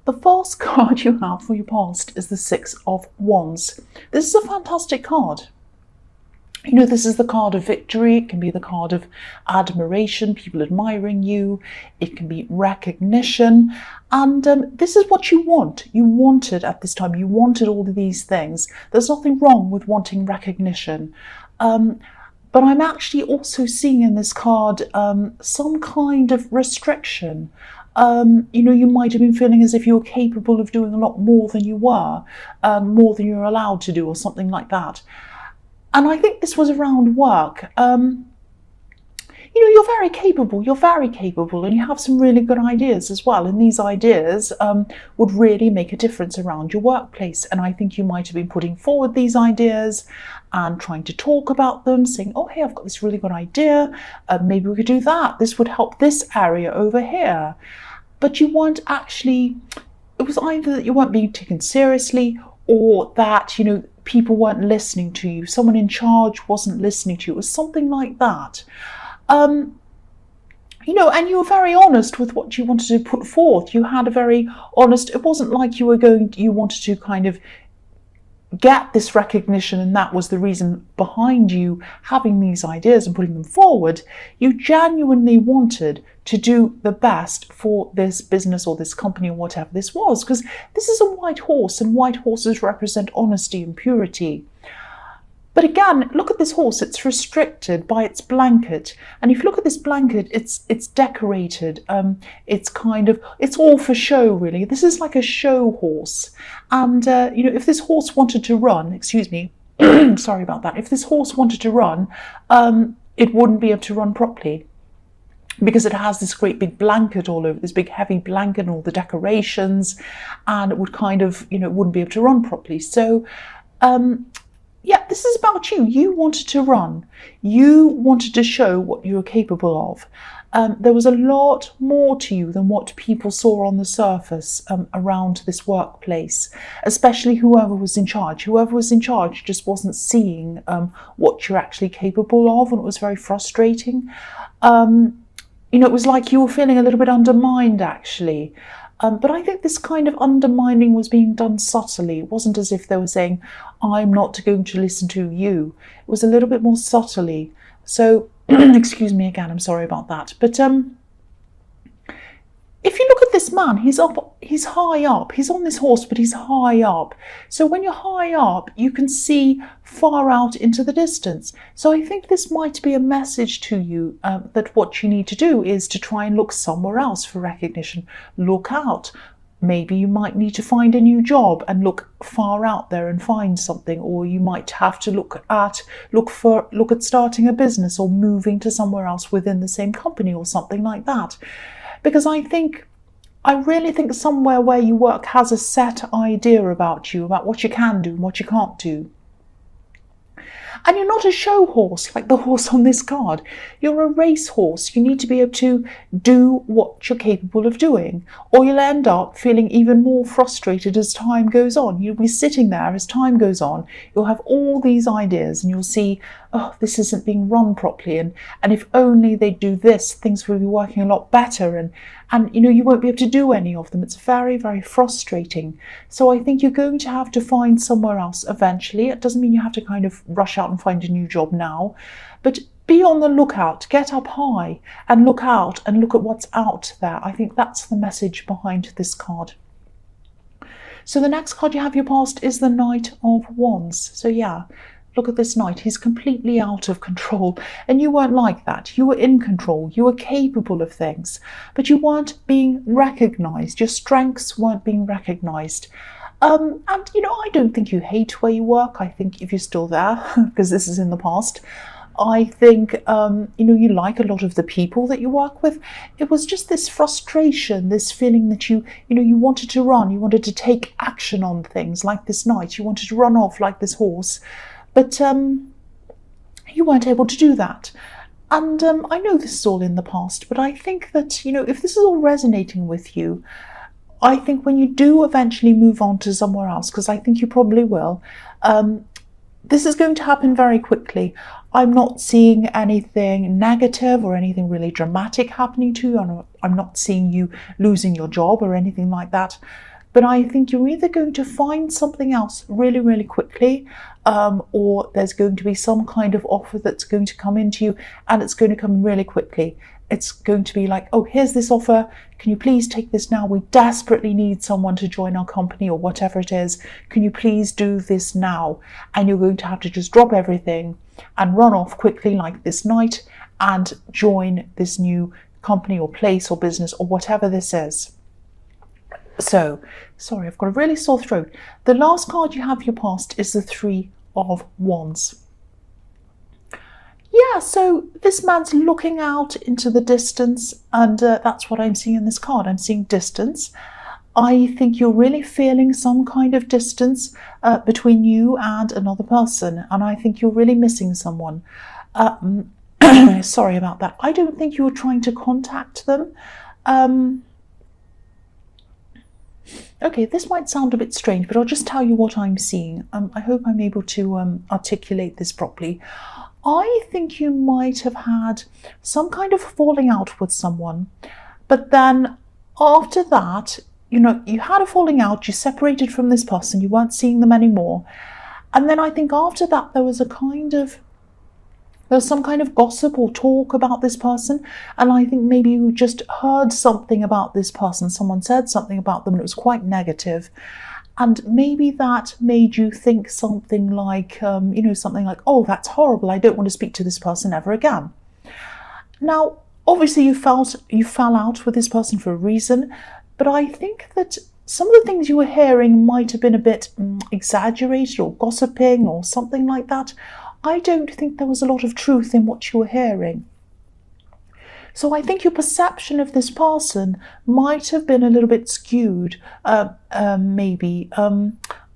The first card you have for your past is the Six of Wands. This is a fantastic card. You know, this is the card of victory. It can be the card of admiration, people admiring you. It can be recognition. And this is what you want. You wanted at this time. You wanted all of these things. There's nothing wrong with wanting recognition. But I'm actually also seeing in this card some kind of restriction. You know, you might have been feeling as if you were capable of doing a lot more than you were, more than you're allowed to do, or something like that. And I think this was around work. You know, you're very capable, and you have some really good ideas as well. And these ideas would really make a difference around your workplace. And I think you might have been putting forward these ideas and trying to talk about them, saying, oh, hey, I've got this really good idea. Maybe we could do that. This would help this area over here. But you weren't actually, it was either that you weren't being taken seriously, or that, you know, people weren't listening to you. Someone in charge wasn't listening to you. It was something like that. You know, and you were very honest with what you wanted to put forth. You had a very honest, it wasn't like you wanted to kind of get this recognition and that was the reason behind you having these ideas and putting them forward. You genuinely wanted to do the best for this business or this company or whatever this was, because this is a white horse, and white horses represent honesty and purity. But again, look at this horse. It's restricted by its blanket. And if you look at this blanket, it's decorated. It's all for show, really. This is like a show horse. And, you know, if this horse wanted to run, excuse me, sorry about that. If this horse wanted to run, it wouldn't be able to run properly, because it has this great big blanket all over, this big heavy blanket and all the decorations, and it would kind of, you know, it wouldn't be able to run properly. So, yeah, this is about you. You wanted to run. You wanted to show what you were capable of. There was a lot more to you than what people saw on the surface around this workplace, especially whoever was in charge. Whoever was in charge just wasn't seeing what you're actually capable of, and it was very frustrating. You know, it was like you were feeling a little bit undermined, actually. But I think this kind of undermining was being done subtly. It wasn't as if they were saying, I'm not going to listen to you. It was a little bit more subtly. So, excuse me again, I'm sorry about that. But if you look at this man, he's high up. He's on this horse, but he's high up. So when you're high up, you can see far out into the distance. So I think this might be a message to you that what you need to do is to try and look somewhere else for recognition. Look out. Maybe you might need to find a new job and look far out there and find something, or you might have to look at starting a business or moving to somewhere else within the same company or something like that. Because I really think somewhere where you work has a set idea about you, about what you can do and what you can't do. And you're not a show horse like the horse on this card. You're a race horse. You need to be able to do what you're capable of doing, or you'll end up feeling even more frustrated as time goes on. You'll be sitting there as time goes on. You'll have all these ideas and you'll see, oh, this isn't being run properly. And if only they do this, things will be working a lot better. And you know, you won't be able to do any of them. It's very, very frustrating. So I think you're going to have to find somewhere else eventually. It doesn't mean you have to kind of rush out and find a new job now, but be on the lookout, get up high and look out and look at what's out there. I think that's the message behind this card. So the next card you have your past is the Knight of Wands. So yeah, look at this knight. He's completely out of control. And you weren't like that. You were in control. You were capable of things. But you weren't being recognised. Your strengths weren't being recognised. And, you know, I don't think you hate where you work. I think if you're still there, because this is in the past, I think, you know, you like a lot of the people that you work with. It was just this frustration, this feeling that you know, you wanted to run. You wanted to take action on things like this knight. You wanted to run off like this horse. But you weren't able to do that. And I know this is all in the past, but I think that, you know, if this is all resonating with you, I think when you do eventually move on to somewhere else, because I think you probably will, this is going to happen very quickly. I'm not seeing anything negative or anything really dramatic happening to you. I'm not seeing you losing your job or anything like that. but I think you're either going to find something else really, really quickly, or there's going to be some kind of offer that's going to come into you, and it's going to come really quickly. It's going to be like, oh, here's this offer. Can you please take this now? We desperately need someone to join our company, or whatever it is. Can you please do this now? And you're going to have to just drop everything and run off quickly like this night and join this new company or place or business or whatever this is. So, sorry, I've got a really sore throat. The last card you have your past is the Three of Wands. Yeah, so this man's looking out into the distance, and that's what I'm seeing in this card. I'm seeing distance. I think you're really feeling some kind of distance between you and another person, and I think you're really missing someone. Sorry about that. I don't think you were trying to contact them. Okay, this might sound a bit strange, but I'll just tell you what I'm seeing. I hope I'm able to articulate this properly. I think you might have had some kind of falling out with someone, but then after that, you had a falling out, you separated from this person, you weren't seeing them anymore. And then I think after that, there was some kind of gossip or talk about this person. And I think maybe you just heard something about this person. Someone said something about them and it was quite negative. And maybe that made you think something like, oh, that's horrible. I don't want to speak to this person ever again. Now, obviously you fell out with this person for a reason, but I think that some of the things you were hearing might have been a bit exaggerated or gossiping or something like that. I don't think there was a lot of truth in what you were hearing. So I think your perception of this person might have been a little bit skewed, maybe.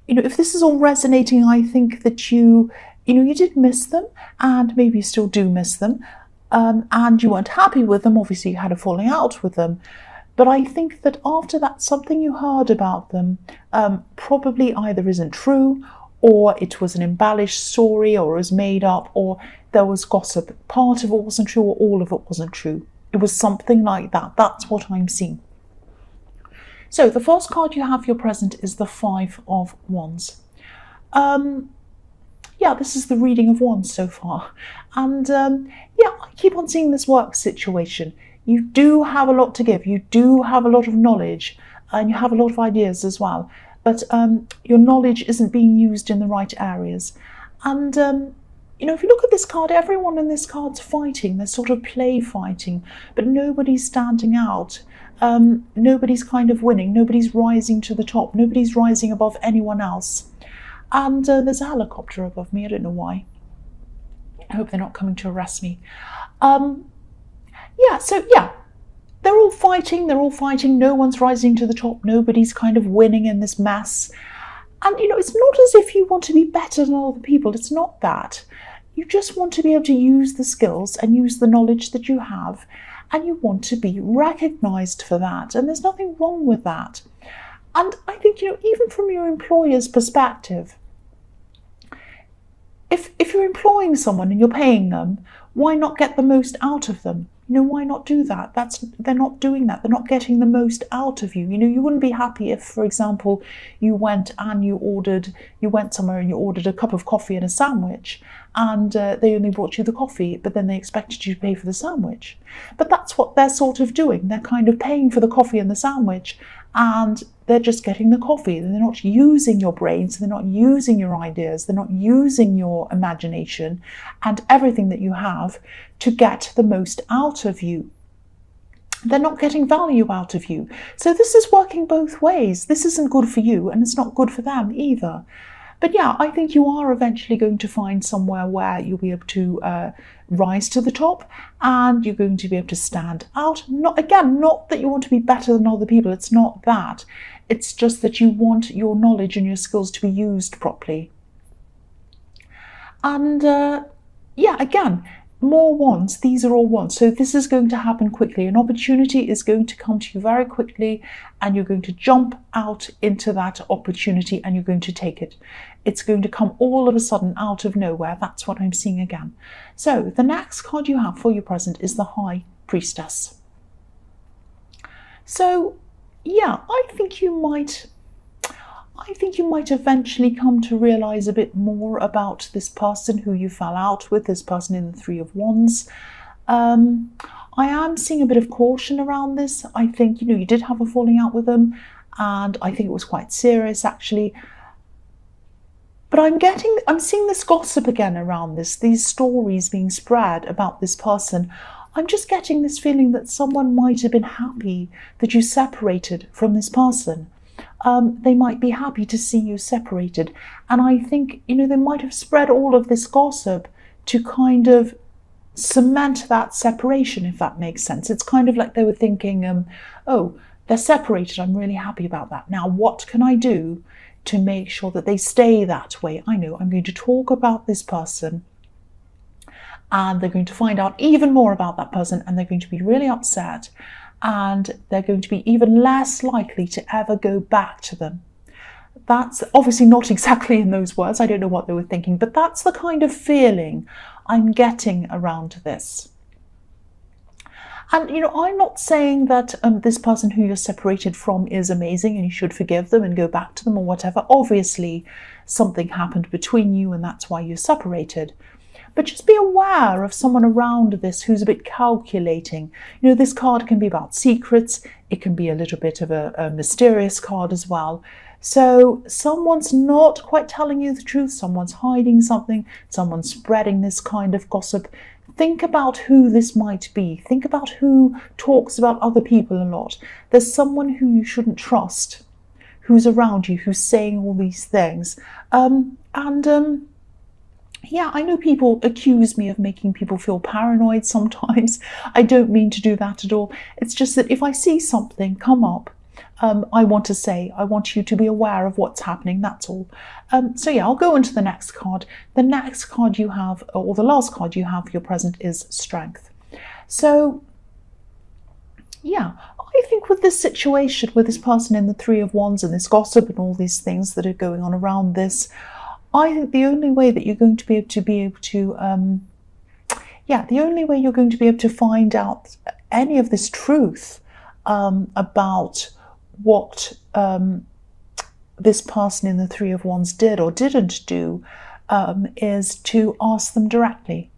If this is all resonating, I think that you did miss them, and maybe you still do miss them, and you weren't happy with them. Obviously, you had a falling out with them. But I think that after that, something you heard about them probably either isn't true, or it was an embellished story, or it was made up, or there was gossip. Part of it wasn't true, or all of it wasn't true. It was something like that. That's what I'm seeing. So the first card you have for your present is the Five of Wands. This is the reading of Wands so far. And I keep on seeing this work situation. You do have a lot to give. You do have a lot of knowledge, and you have a lot of ideas as well. But your knowledge isn't being used in the right areas. And, if you look at this card, everyone in this card's fighting. They're sort of play fighting, but nobody's standing out. Nobody's kind of winning. Nobody's rising to the top. Nobody's rising above anyone else. And there's a helicopter above me. I don't know why. I hope they're not coming to arrest me. They're all fighting, no one's rising to the top, nobody's kind of winning in this mess. And, it's not as if you want to be better than other people, it's not that. You just want to be able to use the skills and use the knowledge that you have, and you want to be recognised for that, and there's nothing wrong with that. And I think, even from your employer's perspective, if you're employing someone and you're paying them, why not get the most out of them? Why not do that? They're not doing that. They're not getting the most out of you. You wouldn't be happy if, for example, you went somewhere and you ordered a cup of coffee and a sandwich, and they only brought you the coffee, but then they expected you to pay for the sandwich. But that's what they're sort of doing. They're kind of paying for the coffee and the sandwich, and they're just getting the coffee. They're not using your brains. They're not using your ideas. They're not using your imagination and everything that you have to get the most out of you. They're not getting value out of you. So this is working both ways. This isn't good for you, and it's not good for them either. But I think you are eventually going to find somewhere where you'll be able to rise to the top, and you're going to be able to stand out. Not that you want to be better than other people. It's not that. It's just that you want your knowledge and your skills to be used properly. And more wands. These are all wands. So this is going to happen quickly. An opportunity is going to come to you very quickly, and you're going to jump out into that opportunity and you're going to take it. It's going to come all of a sudden out of nowhere. That's what I'm seeing again. So the next card you have for your present is the High Priestess. So I think you might I think you might eventually come to realize a bit more about this person who you fell out with, this person in the Three of Wands. I am seeing a bit of caution around this. I think, you did have a falling out with them, and I think it was quite serious, actually. But I'm seeing this gossip again around this, these stories being spread about this person. I'm just getting this feeling that someone might have been happy that you separated from this person. They might be happy to see you separated. And I think, they might have spread all of this gossip to kind of cement that separation, if that makes sense. It's kind of like they were thinking, oh, they're separated. I'm really happy about that. Now, what can I do to make sure that they stay that way? I know I'm going to talk about this person, and they're going to find out even more about that person, and they're going to be really upset, and they're going to be even less likely to ever go back to them. That's obviously not exactly in those words. I don't know what they were thinking, but that's the kind of feeling I'm getting around this. And, I'm not saying that this person who you're separated from is amazing and you should forgive them and go back to them or whatever. Obviously, something happened between you and that's why you're separated. But just be aware of someone around this who's a bit calculating. This card can be about secrets. It can be a little bit of a mysterious card as well. So someone's not quite telling you the truth. Someone's hiding something. Someone's spreading this kind of gossip. Think about who this might be. Think about who talks about other people a lot. There's someone who you shouldn't trust, who's around you, who's saying all these things. Yeah, I know people accuse me of making people feel paranoid sometimes. I don't mean to do that at all. It's just that if I see something come up, I want you to be aware of what's happening, that's all. So yeah, I'll go into the next card. The next card you have, or the last card you have for your present, is Strength. So yeah, I think with this situation, with this person in the Three of Wands and this gossip and all these things that are going on around this, I think the only way that you're going to be able to the only way you're going to be able to find out any of this truth about what this person in the Three of Wands did or didn't do is to ask them directly.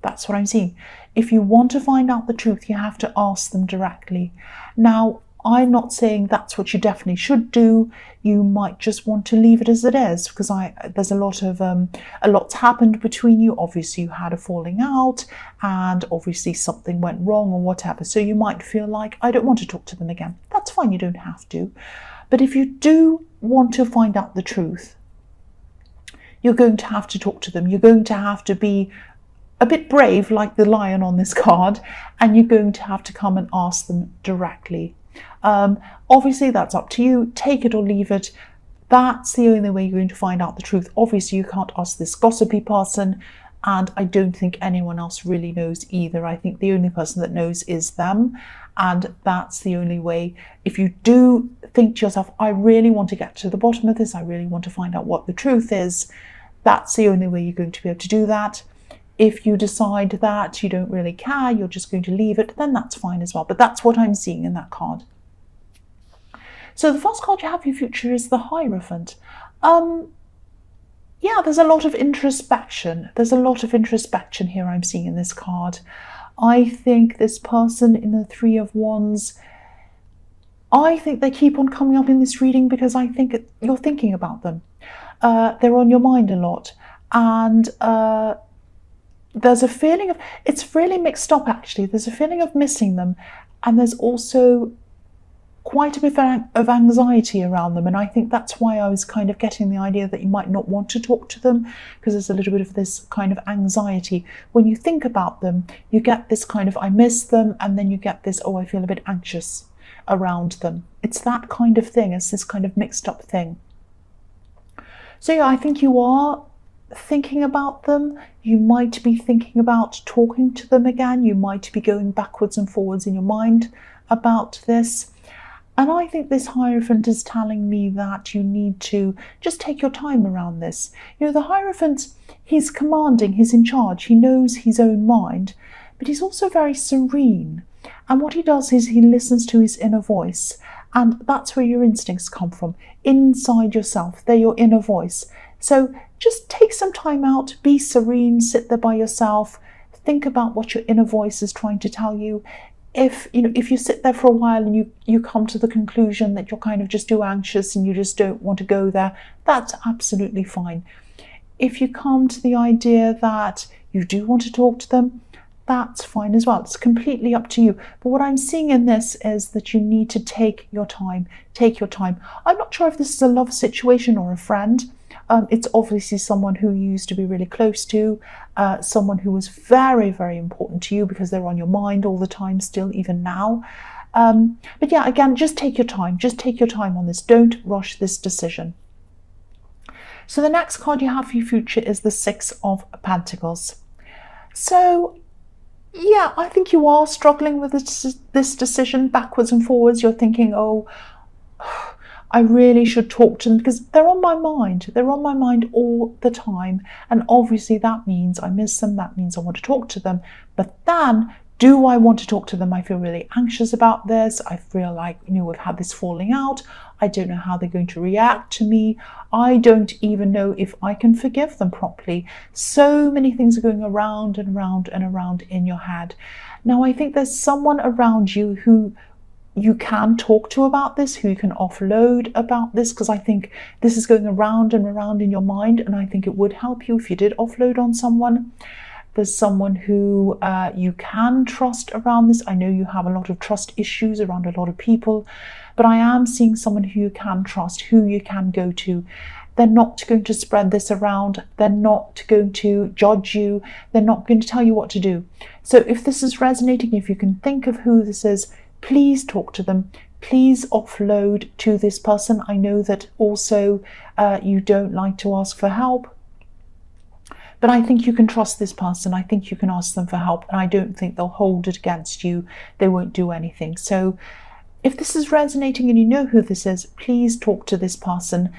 That's what I'm seeing. If you want to find out the truth, you have to ask them directly. Now, I'm not saying that's what you definitely should do. You might just want to leave it as it is, because there's a lot's happened between you. Obviously, you had a falling out, and obviously something went wrong or whatever. So you might feel like, I don't want to talk to them again. That's fine. You don't have to. But if you do want to find out the truth, you're going to have to talk to them. You're going to have to be a bit brave, like the lion on this card, and you're going to have to come and ask them directly. Obviously, that's up to you. Take it or leave it. That's the only way you're going to find out the truth. Obviously, you can't ask this gossipy person, and I don't think anyone else really knows either. I think the only person that knows is them, and that's the only way. If you do think to yourself, I really want to get to the bottom of this, I really want to find out what the truth is, that's the only way you're going to be able to do that. If you decide that you don't really care, you're just going to leave it, then that's fine as well. But that's what I'm seeing in that card. So the first card you have for your future is the Hierophant. Yeah, there's a lot of introspection. There's a lot of introspection here I'm seeing in this card. I think this person in the Three of Wands, I think they keep on coming up in this reading because I think you're thinking about them. They're on your mind a lot. And there's a feeling of, it's really mixed up actually. There's a feeling of missing them, and there's also quite a bit of anxiety around them. And I think that's why I was kind of getting the idea that you might not want to talk to them, because there's a little bit of this kind of anxiety. When you think about them, you get this kind of, I miss them, and then you get this, oh, I feel a bit anxious around them. It's that kind of thing. It's this kind of mixed up thing. So yeah, I think you are thinking about them. You might be thinking about talking to them again. You might be going backwards and forwards in your mind about this. And I think this Hierophant is telling me that you need to just take your time around this. You know, the Hierophant, he's commanding, he's in charge, he knows his own mind, but he's also very serene. And what he does is he listens to his inner voice, And that's where your instincts come from, inside yourself. They're your inner voice. So just take some time out, be serene, sit there by yourself, think about what your inner voice is trying to tell you. If you sit there for a while and you come to the conclusion that you're kind of just too anxious and you just don't want to go there, that's absolutely fine. If you come to the idea that you do want to talk to them, that's fine as well. It's completely up to you. But what I'm seeing in this is that you need to take your time. Take your time. I'm not sure if this is a love situation or a friend. It's obviously someone who you used to be really close to, someone who was very, very important to you because they're on your mind all the time still, even now. But yeah, again, just take your time. Just take your time on this. Don't rush this decision. So the next card you have for your future is the Six of Pentacles. So yeah, I think you are struggling with this decision backwards and forwards. You're thinking, oh, I really should talk to them because they're on my mind. They're on my mind all the time. And obviously that means I miss them. That means I want to talk to them. But then, do I want to talk to them? I feel really anxious about this. I feel like, we've had this falling out. I don't know how they're going to react to me. I don't even know if I can forgive them properly. So many things are going around and around and around in your head. Now, I think there's someone around you who you can talk to about this, who you can offload about this, because I think this is going around and around in your mind, and I think it would help you if you did offload on someone. There's someone who you can trust around this. I know you have a lot of trust issues around a lot of people, but I am seeing someone who you can trust, who you can go to. They're not going to spread this around. They're not going to judge you. They're not going to tell you what to do. So if this is resonating, if you can think of who this is, please talk to them. Please offload to this person. I know that also you don't like to ask for help, but I think you can trust this person. I think you can ask them for help, and I don't think they'll hold it against you. They won't do anything. So if this is resonating and you know who this is, please talk to this person.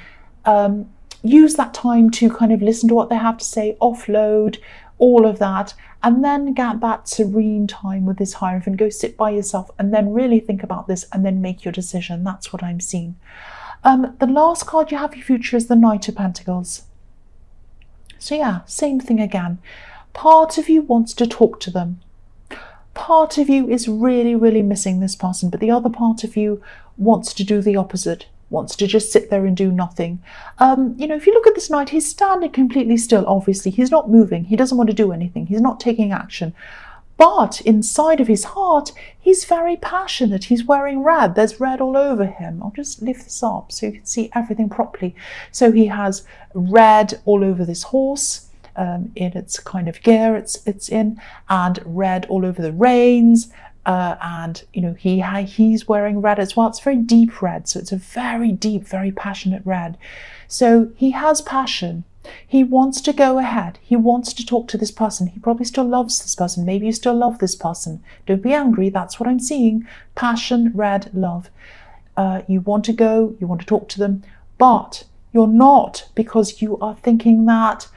Use that time to kind of listen to what they have to say, offload, all of that, and then get that serene time with this Hierophant. Go sit by yourself and then really think about this and then make your decision. That's what I'm seeing. The last card you have for your future is the Knight of Pentacles. So yeah, same thing again. Part of you wants to talk to them. Part of you is really, really missing this person, but the other part of you wants to do the opposite, wants to just sit there and do nothing. If you look at this Knight, he's standing completely still, obviously. He's not moving. He doesn't want to do anything. He's not taking action. But inside of his heart, he's very passionate. He's wearing red. There's red all over him. I'll just lift this up so you can see everything properly. So he has red all over this horse, in its kind of gear it's in, and red all over the reins. And he's wearing red as well. It's very deep red, so it's a very deep, very passionate red. So he has passion. He wants to go ahead. He wants to talk to this person. He probably still loves this person. Maybe you still love this person. Don't be angry. That's what I'm seeing. Passion, red, love. You want to go. You want to talk to them. But you're not, because you are thinking that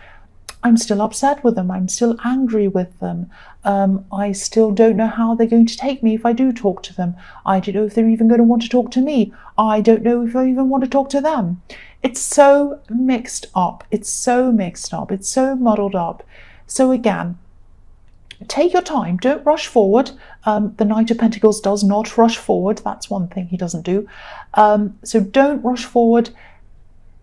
I'm still upset with them. I'm still angry with them. I still don't know how they're going to take me if I do talk to them. I don't know if they're even going to want to talk to me. I don't know if I even want to talk to them. It's so mixed up. It's so mixed up. It's so muddled up. So again, take your time. Don't rush forward. The Knight of Pentacles does not rush forward. That's one thing he doesn't do. So don't rush forward.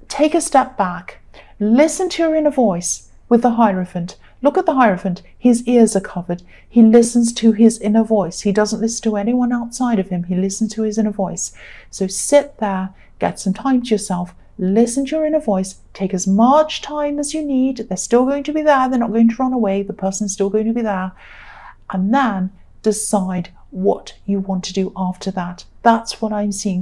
Take a step back. Listen to your inner voice with the Hierophant. Look at the Hierophant. His ears are covered. He listens to his inner voice. He doesn't listen to anyone outside of him. He listens to his inner voice. So sit there, get some time to yourself, listen to your inner voice, take as much time as you need. They're still going to be there. They're not going to run away. The person's still going to be there. And then decide what you want to do after that. That's what I'm seeing.